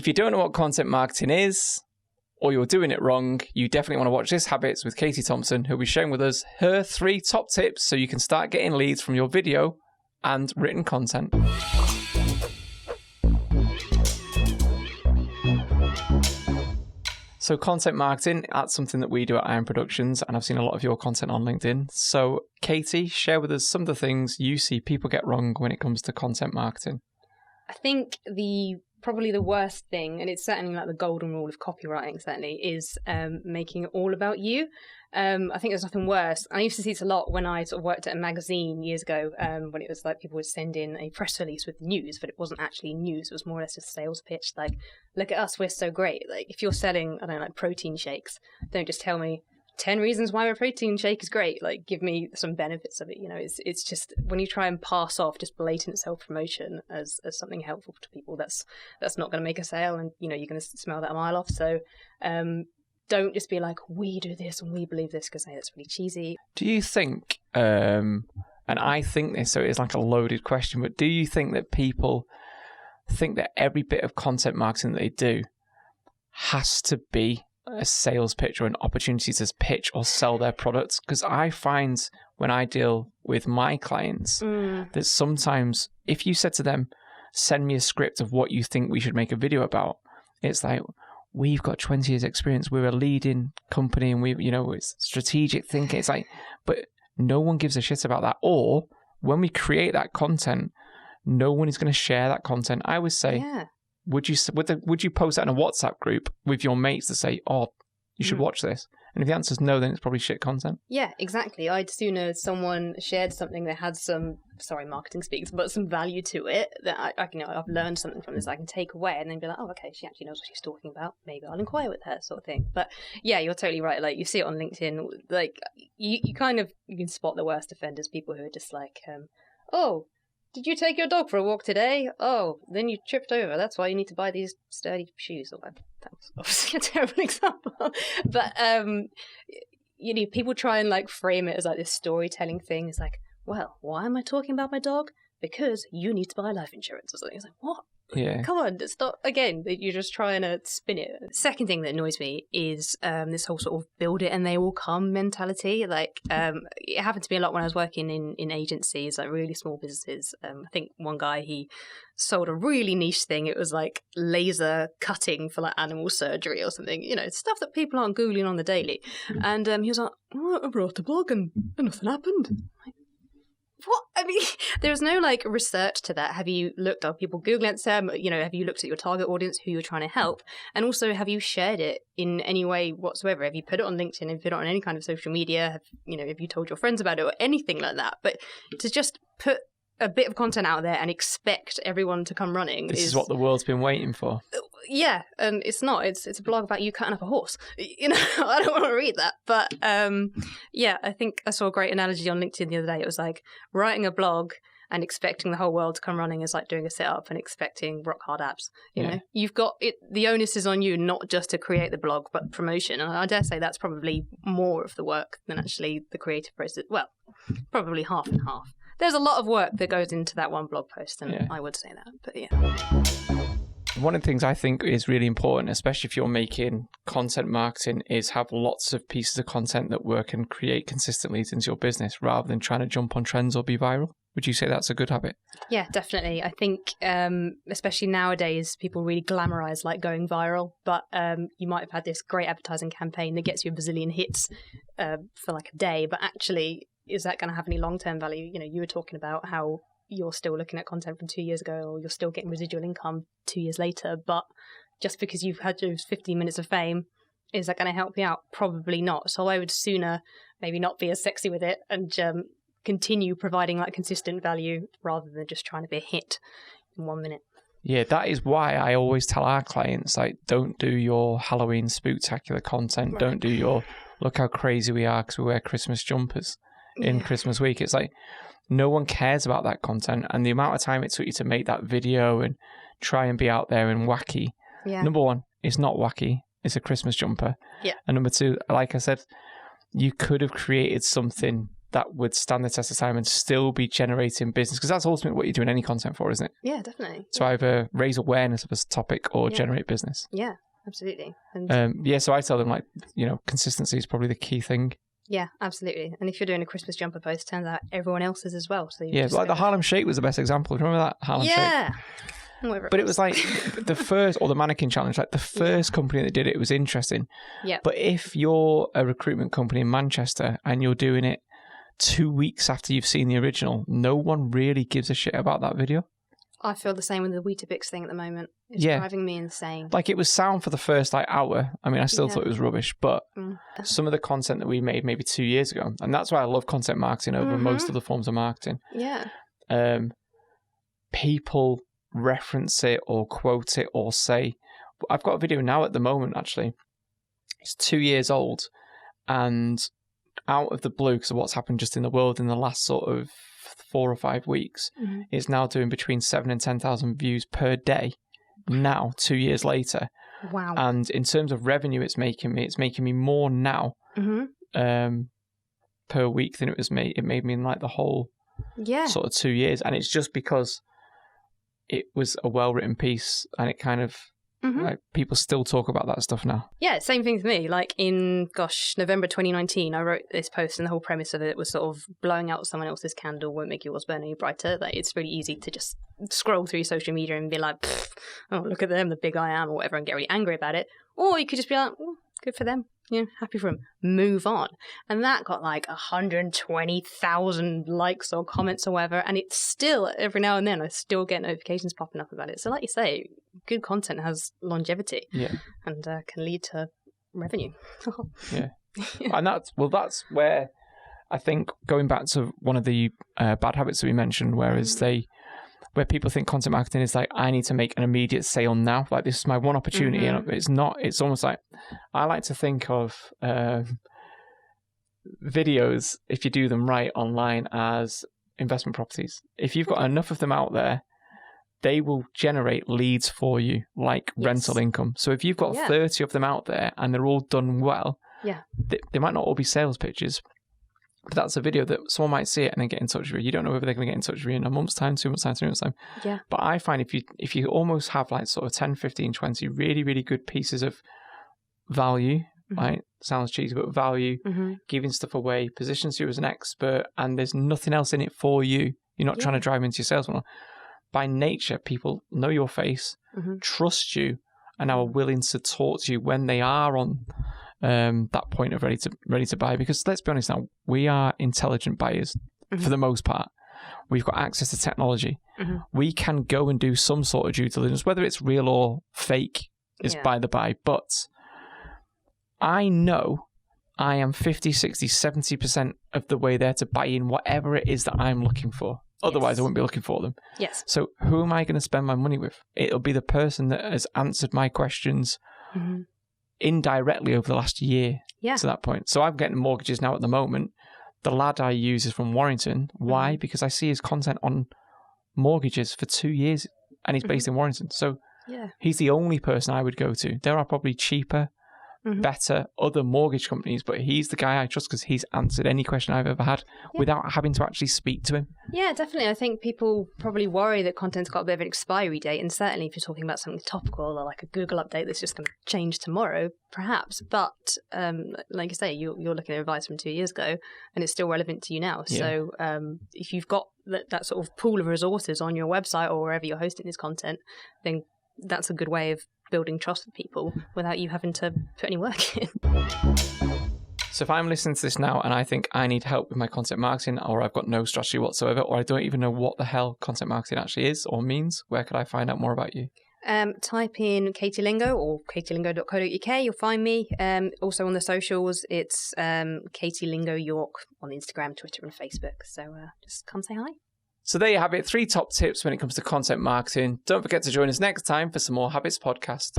If you don't know what content marketing is, or you're doing it wrong, you definitely want to watch this Habitz with Katie Thompson, who'll be sharing with us her 3 top tips so you can start getting leads from your video and written content. So content marketing, that's something that we do at Iron Productions, and I've seen a lot of your content on LinkedIn. So Katie, share with us some of the things you see people get wrong when it comes to content marketing. I think probably the worst thing, and it's certainly like the golden rule of copywriting, certainly, is making it all about you. I think there's nothing worse. I used to see this a lot when I sort of worked at a magazine years ago, when it was like people would send in a press release with news, but it wasn't actually news. It was more or less a sales pitch. Like, look at us, we're so great. Like, if you're selling, I don't know, like protein shakes, don't just tell me 10 reasons why a protein shake is great. Like, give me some benefits of it. You know, it's just when you try and pass off just blatant self-promotion as something helpful to people, that's not going to make a sale, and you know you're going to smell that a mile off. So don't just be like, we do this and we believe this, because that's really cheesy. Do you think, and I think this, so it's like a loaded question, but do you think that people think that every bit of content marketing that they do has to be a sales pitch or an opportunity to pitch or sell their products? Because I find when I deal with my clients that sometimes if you said to them, send me a script of what you think we should make a video about, it's like, we've got 20 years experience, we're a leading company, and it's strategic thinking. It's like, but no one gives a shit about that. Or when we create that content, no one is going to share that content. I would say, would you post that in a WhatsApp group with your mates to say, oh, you should watch this? And if the answer is no, then it's probably shit content. Yeah, exactly. I'd sooner someone shared something that had some, sorry, marketing speaks, but some value to it, that I've learned something from this I can take away, and then be like, oh, okay, she actually knows what she's talking about. Maybe I'll inquire with her, sort of thing. But yeah, you're totally right. Like, you see it on LinkedIn, like you can spot the worst offenders, people who are just like, oh, did you take your dog for a walk today? Oh, then you tripped over. That's why you need to buy these sturdy shoes. That was obviously a terrible example. But, people try and like frame it as like this storytelling thing. It's like, well, why am I talking about my dog? Because you need to buy life insurance or something. It's like, what? Yeah. Come on, it's not, again, you're just trying to spin it. Second thing that annoys me is this whole sort of build it and they will come mentality. Like, it happened to me a lot when I was working in agencies, like really small businesses. I think one guy, he sold a really niche thing. It was like laser cutting for like animal surgery or something, stuff that people aren't Googling on the daily. And he was like, oh, I wrote a blog and nothing happened. Like, what? I mean, there's no like research to that. Have you looked up people Googling it? Have you looked at your target audience, who you're trying to help? And also, have you shared it in any way whatsoever? Have you put it on LinkedIn? Have you put it on any kind of social media? Have you told your friends about it or anything like that? But to just put a bit of content out there and expect everyone to come running. This is what the world's been waiting for. Yeah, and it's not. It's a blog about you cutting up a horse. I don't want to read that. But I think I saw a great analogy on LinkedIn the other day. It was like writing a blog and expecting the whole world to come running is like doing a setup and expecting rock hard apps. You know, you've got it. The onus is on you not just to create the blog, but promotion. And I dare say that's probably more of the work than actually the creative process. Well, probably half and half. There's a lot of work that goes into that one blog post, and I would say that. But yeah. One of the things I think is really important, especially if you're making content marketing, is have lots of pieces of content that work and create consistent leads into your business rather than trying to jump on trends or be viral. Would you say that's a good habit? Yeah, definitely. I think especially nowadays, people really glamorize like going viral, but you might have had this great advertising campaign that gets you a bazillion hits for like a day, but actually, is that going to have any long-term value? You were talking about how you're still looking at content from 2 years ago, or you're still getting residual income 2 years later, but just because you've had those 15 minutes of fame, is that going to help you out? Probably not. So I would sooner maybe not be as sexy with it and continue providing like consistent value rather than just trying to be a hit in 1 minute. Yeah, that is why I always tell our clients, like, don't do your Halloween spooktacular content. Right. Don't do your look how crazy we are because we wear Christmas jumpers in Christmas week. It's like, no one cares about that content, and the amount of time it took you to make that video and try and be out there and wacky. Yeah. Number one, it's not wacky. It's a Christmas jumper. Yeah. And number two, like I said, you could have created something that would stand the test of time and still be generating business? Because that's ultimately what you're doing any content for, isn't it? Yeah, definitely. To either raise awareness of a topic or generate business. Yeah, absolutely. And so I tell them, like, consistency is probably the key thing. Yeah, absolutely. And if you're doing a Christmas jumper post, turns out everyone else is as well. So like the Harlem Shake was the best example. Do you remember that Harlem Shake? Yeah. But it was like the first, or the mannequin challenge, like the first company that did it was interesting. Yeah. But if you're a recruitment company in Manchester and you're doing it 2 weeks after you've seen the original, no one really gives a shit about that video. I feel the same with the Weetabix thing at the moment. It's driving me insane. Like, it was sound for the first hour. I mean, I still thought it was rubbish, but some of the content that we made maybe 2 years ago, and that's why I love content marketing over most of the forms of marketing. Yeah. People reference it or quote it or say, I've got a video now at the moment, actually. It's 2 years old, and out of the blue, because of what's happened just in the world in the last sort of 4 or 5 weeks, it's now doing between 7,000 and 10,000 views per day now, 2 years later. Wow. And in terms of revenue it's making me more now per week than it made me in like the whole sort of 2 years. And it's just because it was a well-written piece, and it kind of like, people still talk about that stuff now. Yeah, same thing for me. Like in, November 2019, I wrote this post, and the whole premise of it was sort of blowing out someone else's candle won't make yours burn any brighter. Like, it's really easy to just scroll through social media and be like, oh, look at them, the big I am, or whatever, and get really angry about it. Or you could just be like, oh, good for them. Happy for them. Move on. And that got like 120,000 likes or comments or whatever. And it's still, every now and then, I still get notifications popping up about it. So like you say, good content has longevity and can lead to revenue. And that's where I think, going back to one of the bad habits that we mentioned, where people think content marketing is like, I need to make an immediate sale now. Like, this is my one opportunity. And it's not. It's almost like, I like to think of videos, if you do them right online, as investment properties. If you've got enough of them out there, they will generate leads for you, like rental income. So if you've got 30 of them out there and they're all done well, they might not all be sales pitches, but that's a video that someone might see it and then get in touch with you. You don't know whether they're going to get in touch with you in a month's time, 2 months' time, 3 months' time. Yeah. But I find if you almost have like sort of 10, 15, 20 really, really good pieces of value, right? Sounds cheesy, but value, giving stuff away, positions you as an expert, and there's nothing else in it for you. You're not trying to drive into your sales funnel. By nature, people know your face, trust you, and are willing to talk to you when they are on that point of ready to buy. Because let's be honest now, we are intelligent buyers for the most part. We've got access to technology. We can go and do some sort of due diligence, whether it's real or fake is by the by. But I know I am 50, 60, 70% of the way there to buy in whatever it is that I'm looking for. Otherwise, I wouldn't be looking for them. Yes. So who am I going to spend my money with? It'll be the person that has answered my questions indirectly over the last year to that point. So I'm getting mortgages now at the moment. The lad I use is from Warrington. Why? Because I see his content on mortgages for 2 years, and he's based in Warrington. So he's the only person I would go to. There are probably cheaper, better other mortgage companies, but he's the guy I trust because he's answered any question I've ever had without having to actually speak to him. Yeah, definitely. I think people probably worry that content's got a bit of an expiry date, and certainly if you're talking about something topical or like a Google update that's just going to change tomorrow, perhaps. But like you say, you're looking at advice from 2 years ago, and it's still relevant to you now. Yeah. So if you've got that sort of pool of resources on your website or wherever you're hosting this content, then that's a good way of building trust with people without you having to put any work in. So if I'm listening to this now and I think I need help with my content marketing, or I've got no strategy whatsoever, or I don't even know what the hell content marketing actually is or means, where could I find out more about you? Type in Katie Lingo or katielingo.co.uk. You'll find me. Also on the socials, it's Katie Lingo York on Instagram, Twitter and Facebook. So just come say hi. So there you have it, 3 top tips when it comes to content marketing. Don't forget to join us next time for some more Habitz Podcast.